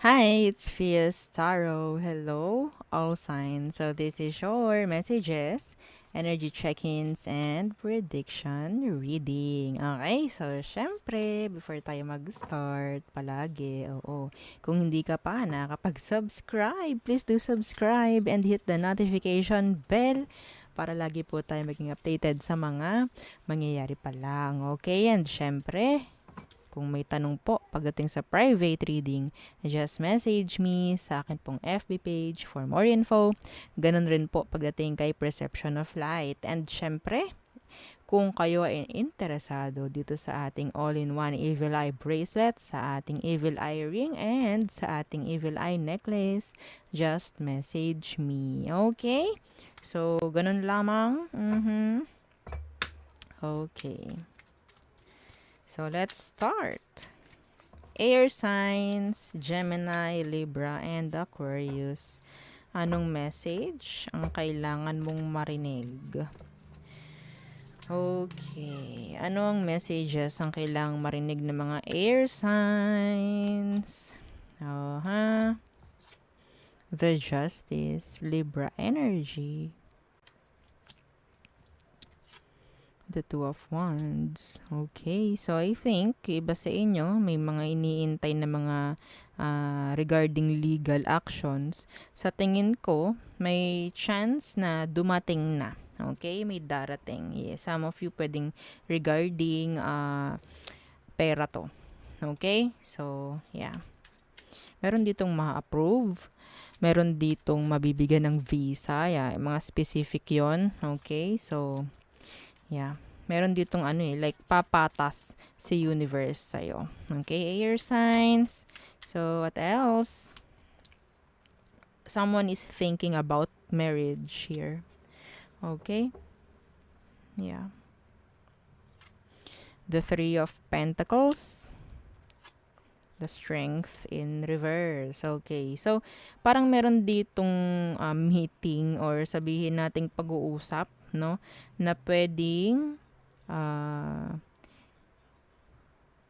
Hi, it's Fias Tarot. Hello, all signs. So this is your messages, energy check-ins, and prediction reading. Okay, so syempre, before tayo mag-start, palagi, kung hindi ka pa nakapag-subscribe, please do subscribe and hit the notification bell para lagi po tayo maging updated sa mga mangyayari pa lang. Okay, and syempre, kung may tanong po pagdating sa private reading, just message me sa akin pong FB page for more info. Ganun rin po pagdating kay Perception of Light. And syempre, kung kayo ay interesado dito sa ating all-in-one Evil Eye bracelet, sa ating Evil Eye ring, and sa ating Evil Eye necklace, just message me. Okay? So, ganun lamang. Okay. So, let's start. Air signs, Gemini, Libra, and Aquarius. Anong message ang kailangan mong marinig? Okay. Ano ang messages ang kailangang marinig ng mga air signs? The Justice, Libra energy. The Two of Wands. Okay. So, I think, iba sa inyo, may mga iniintay na mga regarding legal actions. Sa tingin ko, may chance na dumating na. Okay? May darating. Yes. Some of you pwedeng regarding pera to. Okay? So, yeah. Meron ditong ma-approve. Meron ditong mabibigyan ng visa. Yeah, mga specific yon. Okay? So, yeah. Meron ditong like papatas si universe sa'yo. Okay, air signs. So, what else? Someone is thinking about marriage here. Okay? Yeah. The Three of Pentacles. The Strength in reverse. Okay. So, parang meron ditong meeting or sabihin nating pag-uusap, no? Na pwedeng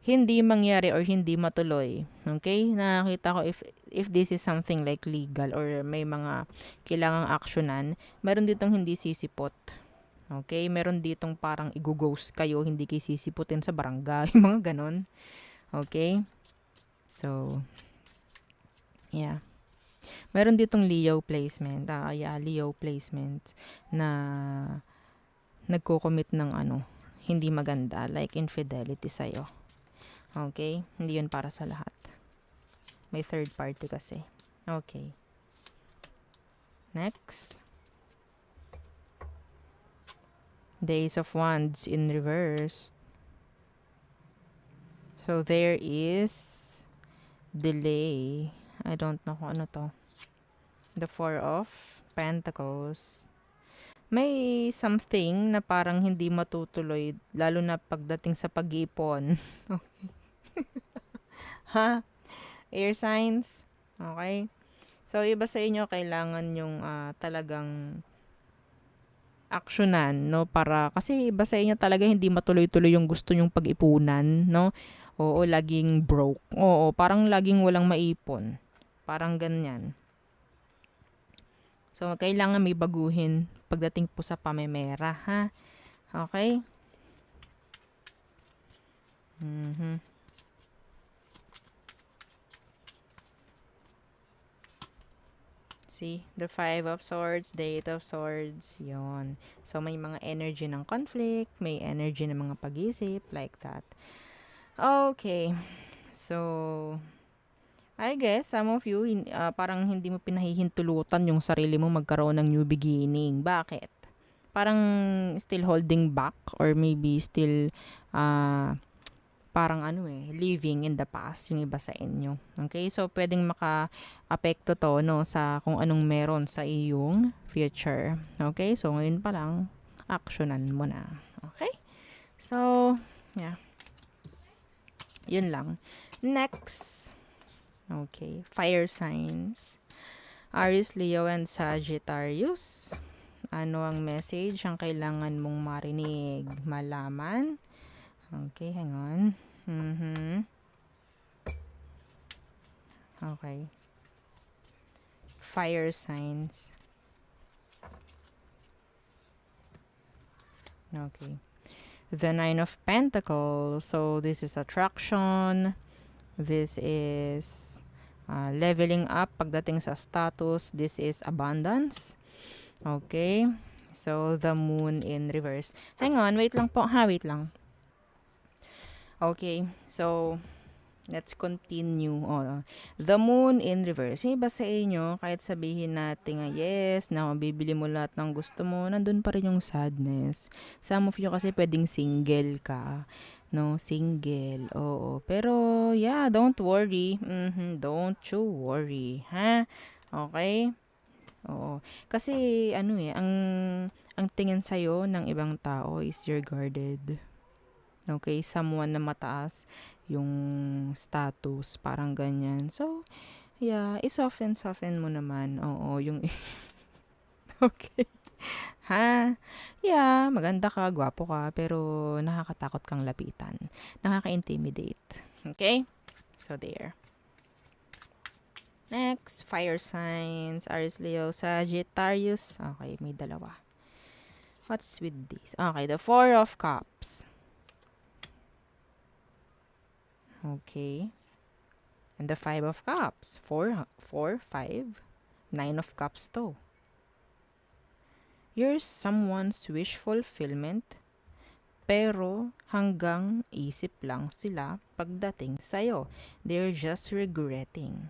hindi mangyari or hindi matuloy. Okay? Nakakita ko if this is something like legal or may mga kailangang aksyonan, meron ditong hindi sisipot. Okay? Meron ditong parang i-ghost kayo, hindi kayo sisiputin sa barangay, mga ganon. Okay? So, yeah. Meron ditong Leo placement. Leo placement na nagko-commit ng hindi maganda, like infidelity sa'yo. Okay? Hindi yun para sa lahat. May third party kasi. Okay. Next. The Ace of Wands in reverse. So, there is delay. I don't know kung ano to. The Four of Pentacles. May something na parang hindi matutuloy, lalo na pagdating sa pag-iipon. Okay. Ha? Air signs? Okay. So, iba sa inyo, kailangan yung talagang aksyonan, no? Kasi iba sa inyo talaga hindi matuloy-tuloy yung gusto nyong pag-ipunan, no? Oo, laging broke. Oo, parang laging walang maipon. Parang ganyan. So, kailangan may baguhin pagdating po sa pamemera, ha? Okay? See, the Five of Swords, the Eight of Swords, yon. So, may mga energy ng conflict, may energy ng mga pag-isip, like that. Okay. So, I guess some of you, parang hindi mo pinahihintulutan yung sarili mo magkaroon ng new beginning. Bakit? Parang still holding back or maybe still parang living in the past yung iba sa inyo. Okay? So, pwedeng maka-apekto to, no, sa kung anong meron sa iyong future. Okay? So, ngayon pa lang, actionan mo na. Okay? So, yeah. Yun lang. Next. Okay. Fire signs. Aries, Leo, and Sagittarius. Ano ang message ang kailangan mong marinig, malaman? Okay, hang on. Okay. Fire signs. Okay. The Nine of Pentacles. So, this is attraction. This is leveling up pagdating sa status. This is abundance. Okay. So, the Moon in reverse. Hang on. Wait lang po. Wait lang. Okay. So, let's continue. The Moon in reverse. Yung iba sa inyo, kahit sabihin natin yes, na mabibili mo lahat ng gusto mo, nandun pa rin yung sadness. Some of you kasi pwedeng single ka. No, single. Oo. Pero, yeah, don't worry. Don't you worry. Ha? Okay? Oo. Kasi, ang tingin sa'yo ng ibang tao is you're guarded. Okay, someone na mataas yung status, parang ganyan. So, yeah, i-soften mo naman. Oo, yung okay. Ha? Yeah, maganda ka, gwapo ka, pero nakakatakot kang lapitan. Nakaka-intimidate. Okay? So, there. Next, fire signs, Aries, Leo, Sagittarius. Okay, may dalawa. What's with this? Okay, the Four of Cups. Okay. And the Five of Cups. 4, 5. Nine of Cups to. You're someone's wish fulfillment, pero hanggang isip lang sila pagdating sa'yo. They're just regretting.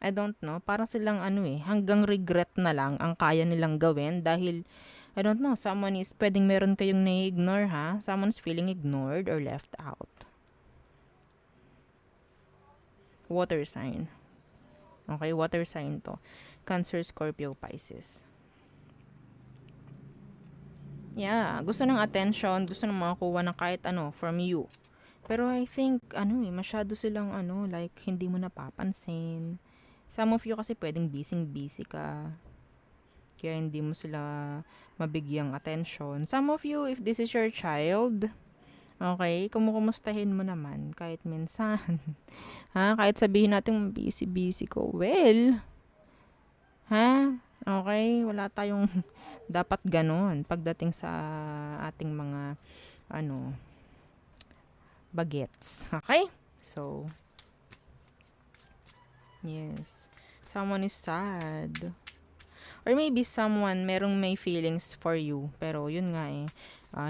I don't know, parang silang hanggang regret na lang ang kaya nilang gawin dahil, I don't know, someone is, pwedeng meron kayong na-ignore ha, someone's feeling ignored or left out. Water sign. Okay, water sign to. Cancer, Scorpio, Pisces. Yeah, gusto ng attention, gusto ng makakuha ng kahit from you. Pero I think, masyado silang like, hindi mo napapansin. Some of you kasi pwedeng busy ka. Kaya hindi mo sila mabigyang attention. Some of you, if this is your child, okay, kumustahin mo naman kahit minsan. Ha? Kahit sabihin natin busy ko. Well, ha? Okay, wala tayong dapat ganon pagdating sa ating mga bagets. Okay? So, yes. Someone is sad. Or maybe someone may feelings for you. Pero yun nga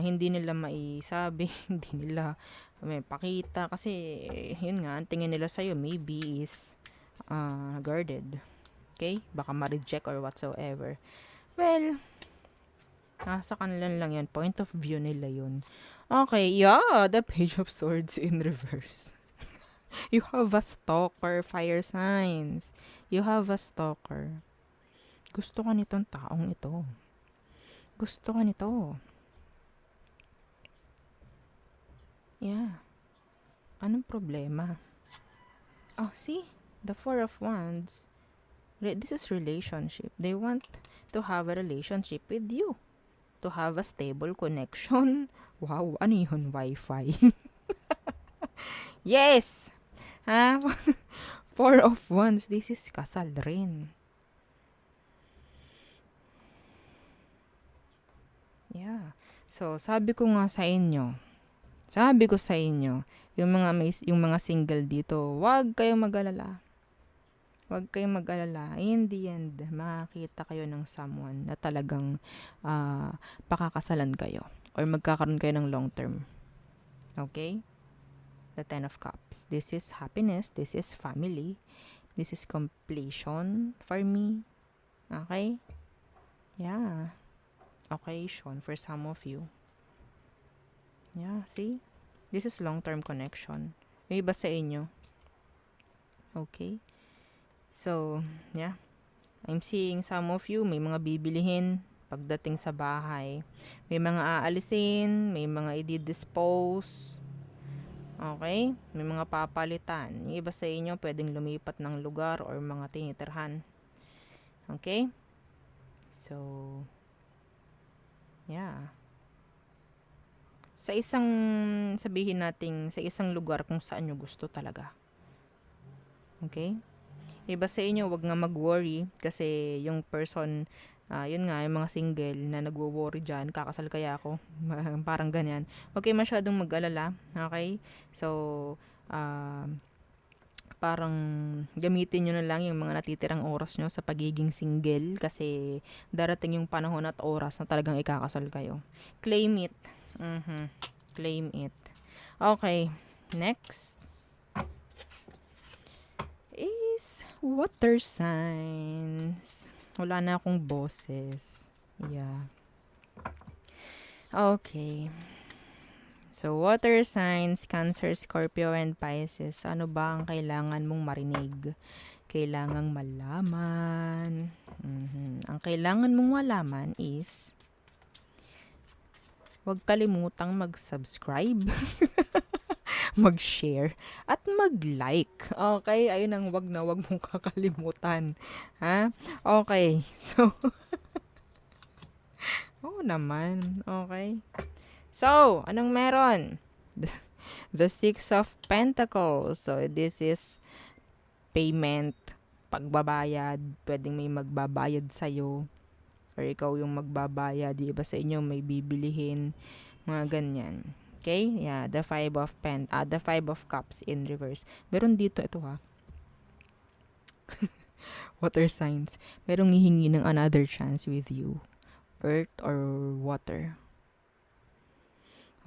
hindi nila maisabi, hindi nila may pakita. Kasi yun nga, ang tingin nila sa'yo maybe is guarded. Okay? Baka ma-reject or whatsoever. Well, nasa kanila lang yun. Point of view nila yun. Okay, yeah, the Page of Swords in reverse. You have a stalker, fire signs. You have a stalker. Gusto ka nitong taong ito. Gusto ka nito. Yeah. Anong problema? Oh, see? The Four of Wands. This is relationship. They want to have a relationship with you. To have a stable connection. Wow, ano yun? Wi-Fi. Yes! Ha? Four of Wands. This is kasal rin. Yeah. So, sabi ko sa inyo, yung mga single dito, wag kayong mag-alala. Huwag kayong mag-alala. In the end, makakita kayo ng someone na talagang pakakasalan kayo or magkakaroon kayo ng long term. Okay? The Ten of Cups. This is happiness. This is family. This is completion for me. Okay? Yeah. Occasion for some of you. Yeah, see? This is long-term connection. May iba sa inyo. Okay? So, yeah. I'm seeing some of you, may mga bibilihin pagdating sa bahay. May mga aalisin, may mga i-dispose. Okay? May mga papalitan. Yung iba sa inyo, pwedeng lumipat ng lugar or mga tinitirhan. Okay? So, yeah. Sa isang, sabihin nating, sa isang lugar kung saan nyo gusto talaga. Okay? Iba sa inyo, wag nga mag-worry kasi yung person, yun nga, yung mga single na nagwo-worry dyan, kakasal kaya ako, parang ganyan. Huwag kayo masyadong mag-alala, okay? So, ah, parang gamitin nyo na lang yung mga natitirang oras nyo sa pagiging single kasi darating yung panahon at oras na talagang ikakasal kayo. Claim it. Mhm. Claim it. Okay, next is water signs. Wala na akong boses. Yeah. Okay. So, water signs, Cancer, Scorpio, and Pisces. Ano ba ang kailangan mong marinig? Kailangang malaman. Ang kailangan mong malaman is huwag kalimutang mag-subscribe, mag-share, at mag-like. Okay? Ayun ang wag na wag mong kakalimutan. Ha? Okay. So, oo naman. Okay. So, anong meron? The Six of Pentacles. So, this is payment, pagbabayad. Pwedeng may magbabayad sa'yo. Or ikaw yung magbabayad. Di ba sa inyo may bibilihin. Mga ganyan. Okay? Yeah, the Five of Cups in reverse. Meron dito, ito ha. Water signs. Merong hihingi ng another chance with you. Earth or water.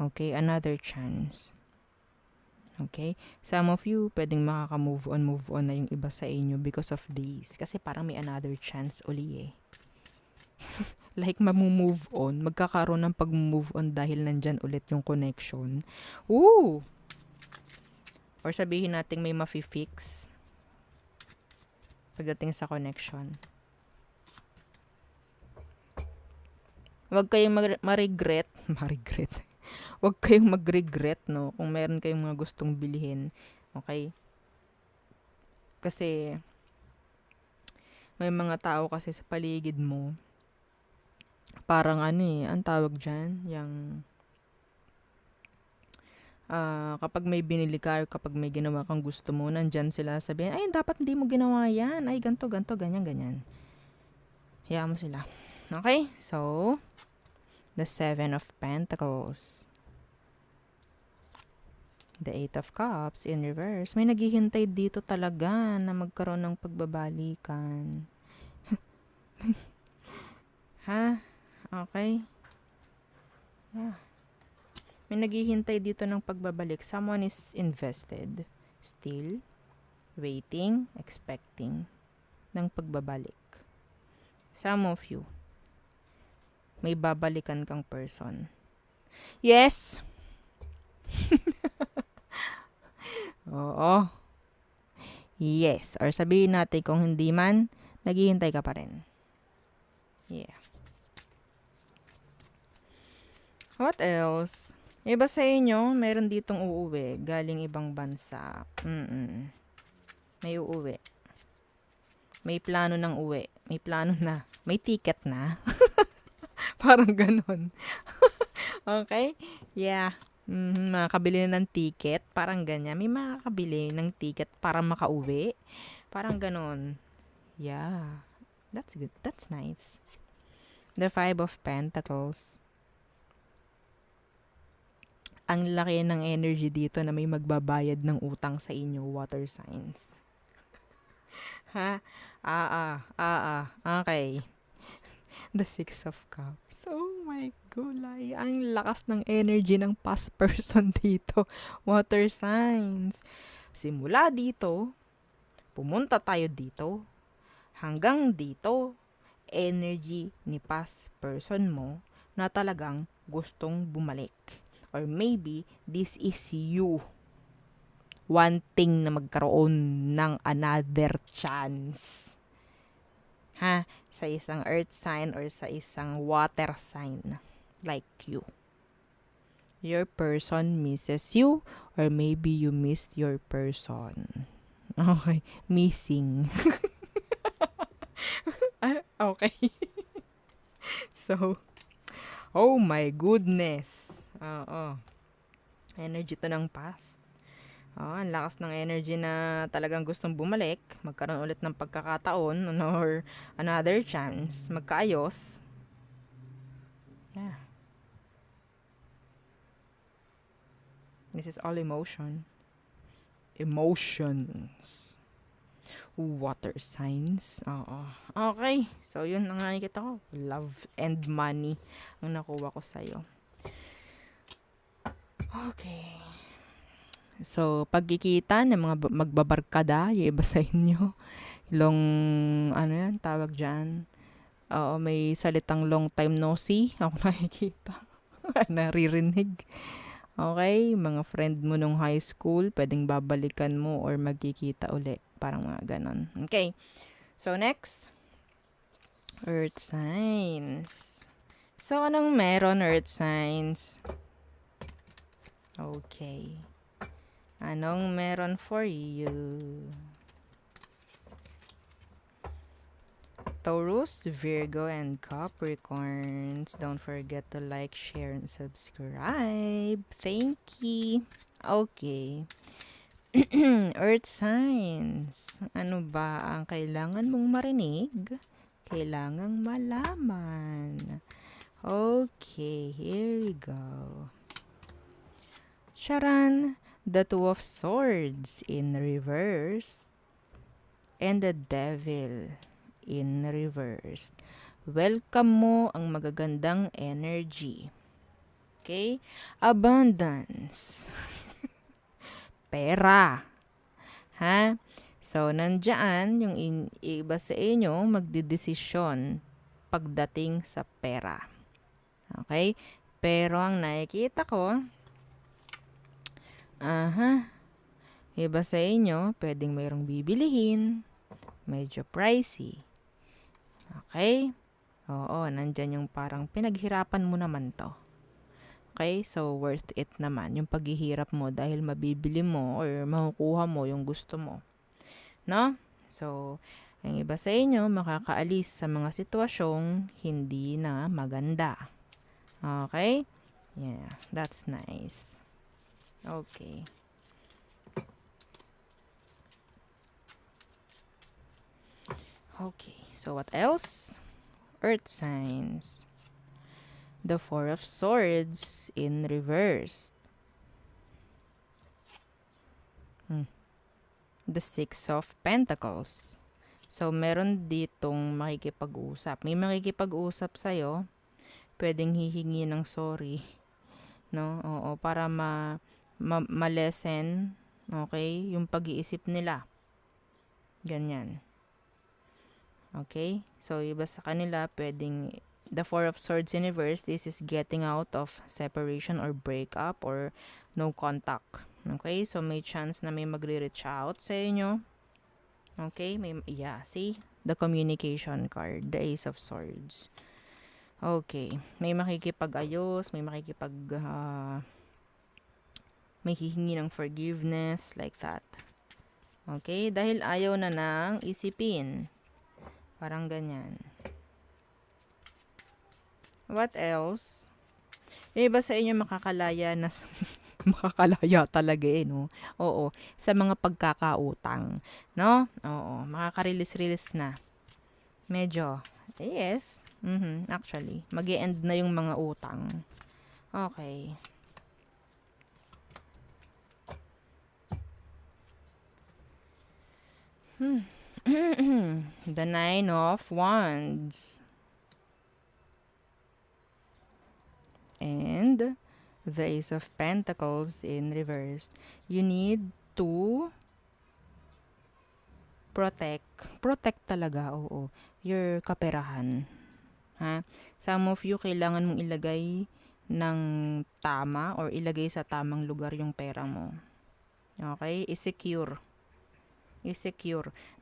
Okay, another chance. Okay? Some of you, pwedeng move on na yung iba sa inyo because of this. Kasi parang may another chance uli eh. Like, mamu-move on. Magkakaroon ng pag-move on dahil nandyan ulit yung connection. Ooh! Or sabihin natin may mafi-fix pagdating sa connection. Huwag kayong ma-regret. Ma-regret. Huwag kayong mag-regret, no? Kung meron kayong mga gustong bilhin. Okay? Kasi, may mga tao kasi sa paligid mo, parang ang tawag dyan, kapag may binili ka, kapag may ginawa kang gusto mo, nandyan sila sabihin, ay, dapat hindi mo ginawa yan. Ay, ganto, ganyan, ganyan. Hayaan mo sila. Okay? So, the Seven of Pentacles. The Eight of Cups in reverse. May naghihintay dito talaga na magkaroon ng pagbabalikan. Ha? Okay? Yeah. May naghihintay dito ng pagbabalik. Someone is invested. Still, waiting, expecting ng pagbabalik. Some of you, may babalikan kang person. Yes! Oo. Yes. Or sabihin natin kung hindi man, naghihintay ka pa rin. Yeah. What else? Iba sa inyo, meron ditong uuwi. Galing ibang bansa. May uuwi. May plano ng uwi. May plano na. May ticket na. Parang ganon. Okay? Yeah. Makakabili na ng ticket. Parang ganyan. May makakabili ng ticket para makauwi. Parang ganon. Yeah. That's good. That's nice. The Five of Pentacles. Ang laki ng energy dito na may magbabayad ng utang sa inyo, water signs. Ha? Okay. The Six of Cups. Oh my gulay. Ang lakas ng energy ng past person dito. Water signs. Simula dito, pumunta tayo dito, hanggang dito, energy ni past person mo na talagang gustong bumalik. Or maybe, this is you wanting na magkaroon ng another chance. Ha? Sa isang earth sign or sa isang water sign like you. Your person misses you or maybe you miss your person. Okay. Missing. Okay. So, oh my goodness. Oo. Energy to ng past. Oh, ang lakas ng energy na talagang gustong bumalik, magkaroon ulit ng pagkakataon or another chance, magkaayos. Yeah, this is all emotion. Emotions. Water signs. Oo. Okay. So, yun ang nakikita ko. Love and money ang nakuha ko sa'yo. Okay. So, pagkikita ng mga magbabarkada, yung iba sa inyo, long, ano yan, tawag dyan. Oo, may salitang long time no see. Ako nakikita. Naririnig. Okay, mga friend mo nung high school, pwedeng babalikan mo or magkikita uli. Parang mga ganon. Okay, so next, earth signs. So, anong meron, earth signs? Okay. Anong meron for you? Taurus, Virgo, and Capricorns. Don't forget to like, share, and subscribe. Thank you. Okay. Earth signs. Ano ba ang kailangan mong marinig? Kailangang malaman. Okay, here we go. Charan! The Two of Swords in reverse. And the Devil in reverse. Welcome mo ang magagandang energy. Okay? Abundance. Pera. Ha? So, nandyan yung iba sa inyo magdidesisyon pagdating sa pera. Okay? Pero ang nakikita ko, iba sa inyo, pwedeng mayroong bibilihin, medyo pricey. Okay? Oo, nandyan yung parang pinaghirapan mo naman to. Okay? So, worth it naman yung paghihirap mo dahil mabibili mo or makukuha mo yung gusto mo. No? So, ang iba sa inyo makakaalis sa mga sitwasyong hindi na maganda. Okay? Yeah, that's nice. Okay. Okay, so what else? Earth signs. The Four of Swords in reverse. The Six of Pentacles. So, meron ditong makikipag-usap. May makikipag-usap sa'yo. Pwedeng hihingi ng sorry. No? Oo, para ma-lessen, okay, yung pag-iisip nila. Ganyan. Okay? So, iba sa kanila, pwedeng the Four of Swords in reverse, this is getting out of separation or breakup or no contact. Okay? So, may chance na may magre-reach out sa inyo. Okay? See? The communication card, the Ace of Swords. Okay. May makikipag-ayos, may hihingi ng forgiveness, like that. Okay? Dahil ayaw na nang isipin. Parang ganyan. What else? Yung iba sa inyo makakalaya na makakalaya talaga no? Oo, sa mga pagkakautang, no? Oo, makaka-release na. Medyo, yes, actually, mag-e-end na yung mga utang. Okay. The Nine of Wands. And the Ace of Pentacles in reverse. You need to protect talaga, oo, your kaperahan. Ha? Some of you, kailangan mong ilagay ng tama or ilagay sa tamang lugar yung pera mo. Okay? I-secure.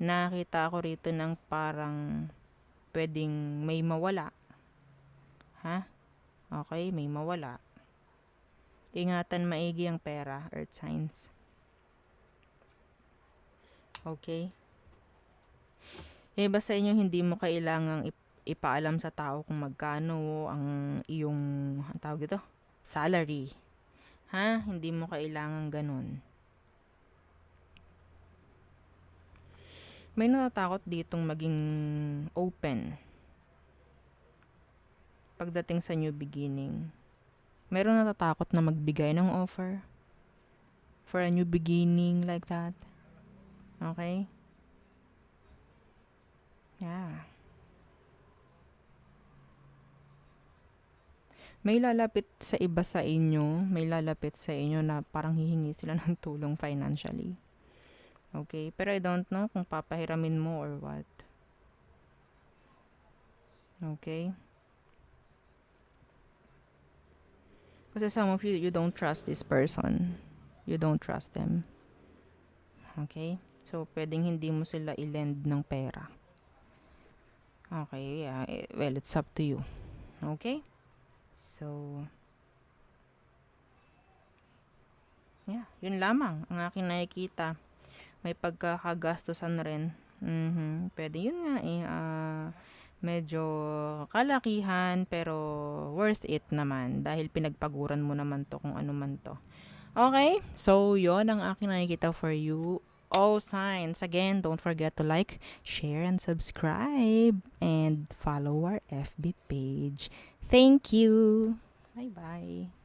Nakita ko rito ng parang pwedeng may mawala. Ha? Okay? May mawala. Ingatan maigi ang pera, earth signs. Okay? Iba sa inyo, hindi mo kailangang ipaalam sa tao kung magkano ang iyong, tawag ito, salary. Ha? Hindi mo kailangan ganun. May natatakot ditong maging open pagdating sa new beginning. Meron natatakot na magbigay ng offer for a new beginning like that. Okay? Yeah. May lalapit sa iba sa inyo, may lalapit sa inyo na parang hihingi sila ng tulong financially. Okay? Pero I don't know kung papahiramin mo or what. Okay? Kasi some of you, you don't trust this person. You don't trust them. Okay? So, pwedeng hindi mo sila i-lend ng pera. Okay, well, it's up to you. Okay? So, yeah, yun lamang ang aking nakikita. May pagkakagastusan rin. Pwede yun nga medyo kalakihan pero worth it naman dahil pinagpaguran mo naman to kung ano man to. Okay? So, yon ang aking nakikita for you. All signs. Again, don't forget to like, share, and subscribe. And follow our FB page. Thank you. Bye-bye.